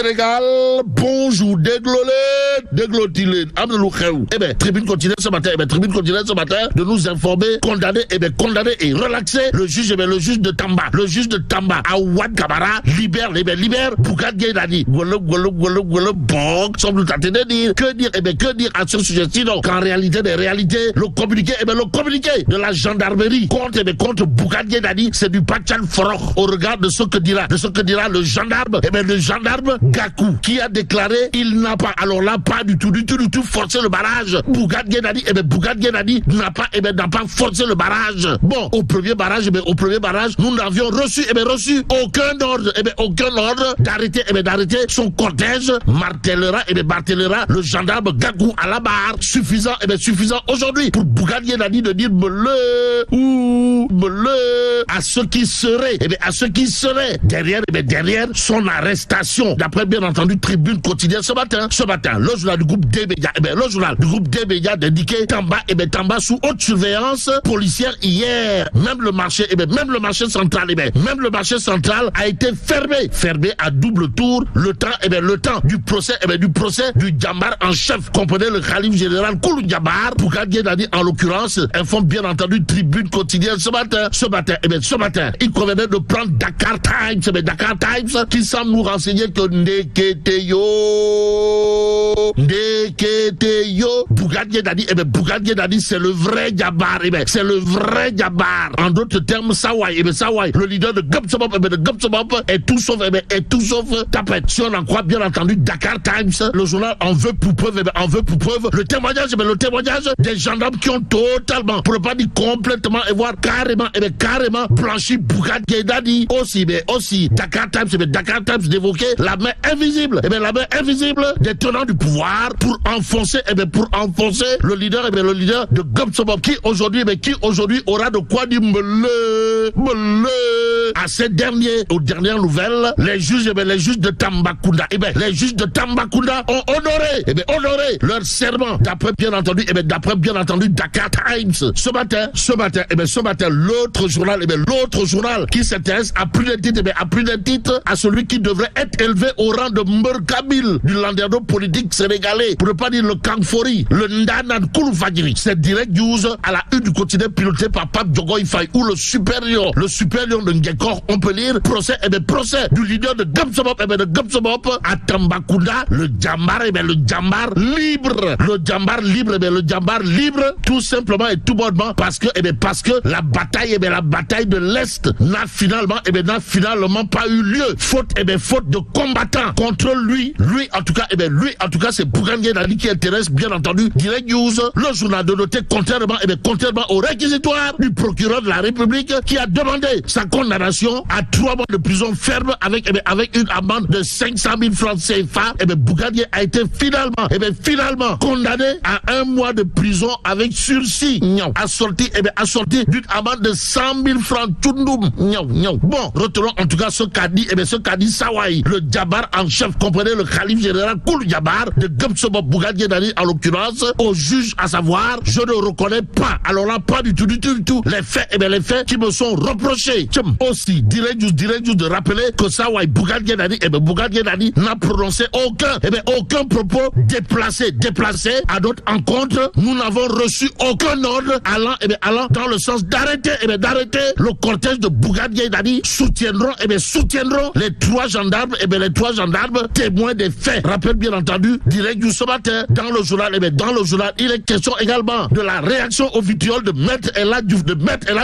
Sénégal, bonjour, déglotile, eh bien, tribune continue ce matin, de nous informer, condamner et relaxer le juge de Tamba, Awad Kamara, libère, Bougane Gueye Dany. Bon, semble t'attendre dire, que dire à ce sujet, sinon, qu'en réalité, le communiqué de la gendarmerie contre Bougane Gueye Dany, c'est du Pachan Foroch, au regard de ce que dira le gendarme, Gakou, qui a déclaré, il n'a pas, alors là, pas du tout, forcé le barrage. Bougane Gueye Dany, n'a pas forcé le barrage. Bon, au premier barrage, nous n'avions reçu aucun ordre d'arrêter son cortège, martèlera le gendarme Gakou à la barre. Suffisant aujourd'hui pour Bougane Gueye Dany de dire à ceux qui seraient derrière son arrestation. D'après bien entendu Tribune quotidienne ce matin, le journal du groupe D-Média, d'indiquer Tamba sous haute surveillance policière hier. Même le marché central a été fermé à double tour le temps du procès du Djambar en chef. Comprenez le khalife général Koulou Djambar. Bougane Gueye Dany en l'occurrence informe bien entendu Tribune quotidienne ce matin, il convenait de prendre Dakar Times qui semble nous renseigner que Ndeketeyo Bougane Gueye Dany, c'est le vrai Djambar, en d'autres termes Sawai, le leader de Gumsebop est tout sauf tapette. Si on en croit bien entendu Dakar Times, le journal en veut pour preuve le témoignage des gendarmes qui ont totalement, pour ne pas dire complètement et voire carrément blanchi Bougane Gueye Dany. Aussi Dakar Times d'évoquer la main invisible des tenants du pouvoir pour enfoncer le leader de Gumsebop qui aujourd'hui aura de quoi dire à ces derniers. Aux dernières nouvelles, les juges de Tambacounda ont honoré leur serment d'après bien entendu Dakar Times. Ce matin l'autre journal qui s'intéresse à plus d'un titre à celui qui devrait être élevé au rang de Merkabil du landerneau politique sénégalais, pour ne pas dire le Kangfori, le Ndanan Kouloufadjiri. C'est Direct News à la une du quotidien piloté par Pape Diogoy Faye, où le super lion de Ngekor, on peut lire procès du leader de Gumsebop à Tambacounda, le Djambar libre, tout simplement et tout bonnement parce que la bataille de l'Est n'a finalement pas eu lieu, faute de combattants contre lui en tout cas c'est Bougane Gueye Dany qui intéresse bien entendu Direct News, le journal de noter contrairement au réquisitoire du procureur de la République qui a demandé sa condamnation à 3 mois de prison ferme avec une amende de 500 000 francs CFA. Bougane Gueye a été finalement condamné à 1 mois de prison avec sursis, assorti d'une amende de 100 000 francs Tchoundoum. Bon, retenons en tout cas ce qu'a dit Sawai, le Djambar en chef, comprenez le khalife général Koulou Djambar de Gumsebop, Bougane Gueye Dany en l'occurrence, au juge à savoir, je ne reconnais pas, alors là pas du tout, les faits qui me sont reprochés. Aussi, Direct News de rappeler que Sawai, Bougane Gueye Dany n'a prononcé aucun propos déplacé à notre encontre. Nous n'avons reçu aucun ordre allant dans le sens d'arrêter le cortège de Bougane Gueye Dany. Soutiendront les 3 gendarmes témoins des faits. Rappelle bien entendu Direct News ce matin dans le journal, il est question également de la réaction au vitriol de Maître El Hadji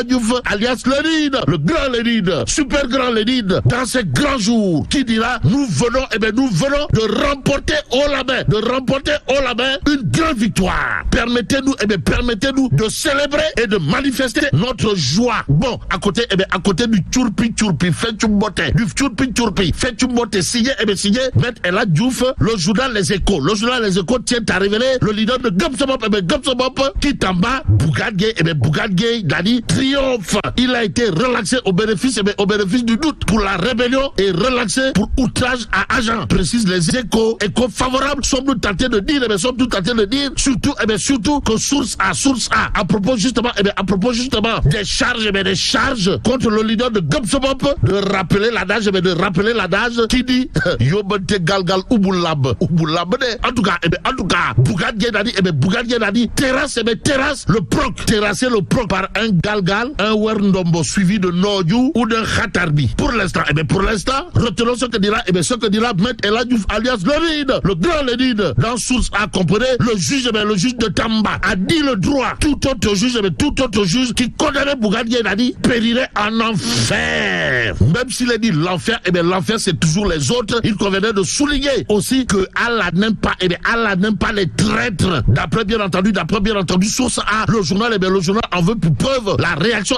Diouf alias Lénine, le grand Lénine, super grand Lénine, dans ces grands jours, qui dira nous venons de remporter haut la main une grande victoire. Permettez-nous de célébrer et de manifester notre joie. Bon, à côté du Tchourpi, signé Maître El Hadji Diouf, le journal Les Échos tient à révéler le leader de Gumsebop qui Tamba, Bougane Gueye Dany triomphe. Il a été relaxé au bénéfice au bénéfice du doute pour la rébellion et relaxé pour outrage à agent, précise les échos favorables. Sommes-nous tentés de dire, surtout que source A, à propos justement des charges contre le leader de Gumsobop, de rappeler l'adage qui dit Yobente Galgal Ubulab. En tout cas, Bougane Gueye Dani terrasse le proc, terrasser le proc par un Galgal, un Werndombo suivi de Noyou ou d'un Khatarbi. Pour l'instant, retenons ce que dira Maître El Hadji Diouf alias le grand Lénine. Dans source A, comprenez, le juge de Tamba a dit le droit. Tout autre juge qui condamnait Bougane Gueye Dani périrait en enfer. Même s'il est dit l'enfer, l'enfer c'est toujours les autres. Il convenait de souligner aussi que Allah n'aime pas, les traîtres. D'après bien entendu, source A, le journal en veut pour preuve la réaction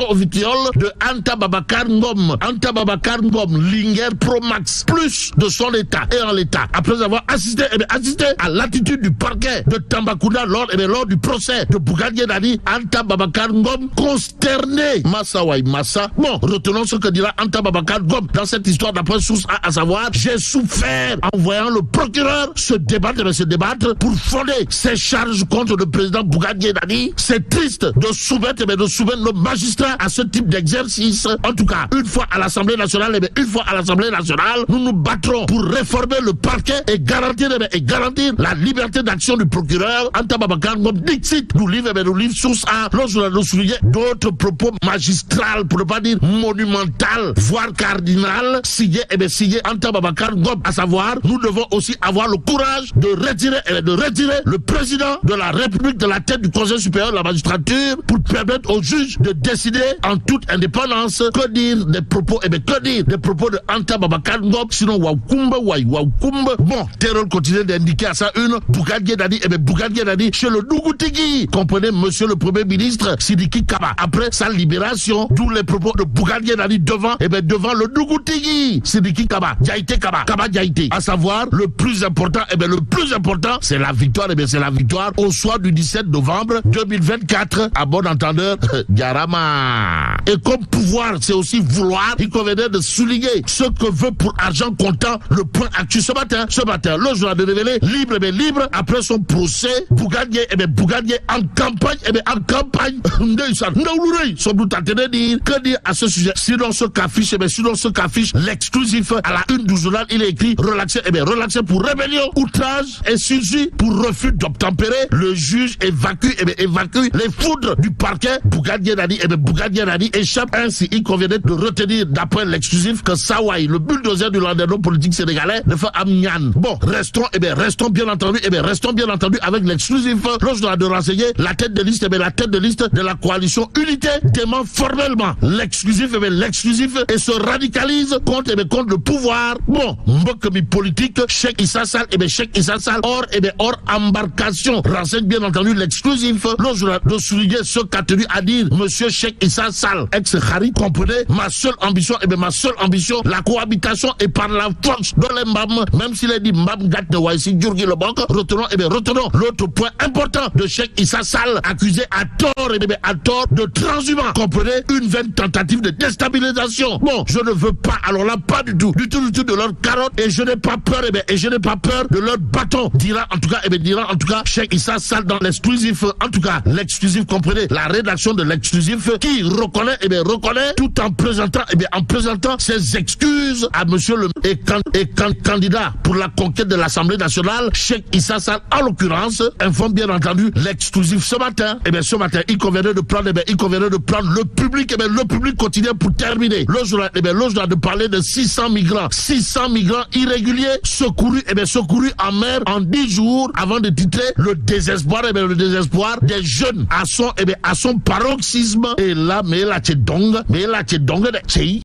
officielle de Anta Babacar Ngom, Linger Pro Max, plus de son état et en l'état. Après avoir assisté à l'attitude du parquet de Tambacounda lors du procès de Bougane Gueye Dani, Anta Babacar Ngom consterné. Massa. Bon, retenons ce que dira Anta Babacar Ngom dans cette histoire d'après source A, à savoir, j'ai souffert en voyant le procureur se débattre pour fonder ses charges contre le président Bougane Gueye Dani. C'est triste de soumettre nos magistrats à ce type d'exercice. En tout cas, une fois à l'Assemblée nationale, nous nous battrons pour réformer le parquet et garantir la liberté d'action du procureur. Anta Babacar Ngom dixit, nous livre source A. Lorsqu'on a souligné d'autres propos magistrales, pour ne pas dire monumental, voire cardinal, signé Anta Babacar Ngom, à savoir, nous devons aussi avoir le courage de retirer le président de la République de la tête du Conseil supérieur de la magistrature pour permettre aux juges de décider en toute indépendance. Que dire des propos de Anta Babacar Ngom, sinon Waoukoumba. Bon, Terrell continue d'indiquer à ça une Bougane Gueye Dani chez le Nougoutigi. Comprenez, monsieur le Premier ministre Sidiki Kaba. Après sa libération, tous les propos de Bougane Gueye Dani devant le Nougoutigi. Sidiki Kaba, Kaba Diaïté. À savoir, le plus important, c'est la victoire, au soir du 17 novembre 2024. À bon entendeur, Garama. Et comme pouvoir, c'est aussi vouloir, il convenait de souligner ce que veut pour argent comptant le point actu ce matin, le journal de révéler libre, après son procès, Bougane Gueye en campagne, sommes-nous tentés de dire, que dire à ce sujet? Sinon ce qu'affiche l'exclusif à la une du journal, il est écrit relaxé pour rébellion, outrage et sursis pour refus d'obtempérer. Le juge évacue les foudres du parquet. Bougane Gueye Dani échappe. Ainsi, il convenait de retenir d'après l'exclusif que Sawai, le bulldozer du landerneau politique sénégalais, ne fait Amnian. Bon, restons bien entendu avec l'exclusif. Lorsqu'on a de renseigner la tête de liste, de la coalition Unité dément formellement l'exclusif et se radicalise contre le pouvoir. Bon, mbokami politique, Cheikh Issa Sall, hors embarcation. Renseigne bien entendu l'exclusif. Lorsqu'on a de souligner ce qu'a tenu à dire monsieur Cheikh Issa Sall, ex-Khari, comprenez, ma seule ambition, la cohabitation et par la force de l'Embam, même s'il est dit Mbam Gat de Waïsi Djurgi le banque, retenons l'autre point important de Cheikh Issa Sall, accusé à tort de transhumant, comprenez, une vaine tentative de déstabilisation. Bon, je ne veux pas, alors là, pas du tout de leur carotte, et je n'ai pas peur, de leur bâton, dira en tout cas Cheikh Issa Sall dans l'exclusif. En tout cas, l'exclusif, comprenez, la rédaction de l'exclusif qui reconnaît tout en présentant ses excuses à monsieur le candidat pour la conquête de l'Assemblée nationale, Cheikh Issa Sall, en l'occurrence, informe bien entendu l'exclusif ce matin. Il convenait de prendre le public. Le public continue pour terminer. Le journal de parler de 600 migrants irréguliers secourus en mer en 10 jours avant de titrer le désespoir des jeunes à son paroxysme. Et là, mais là, c'est donc,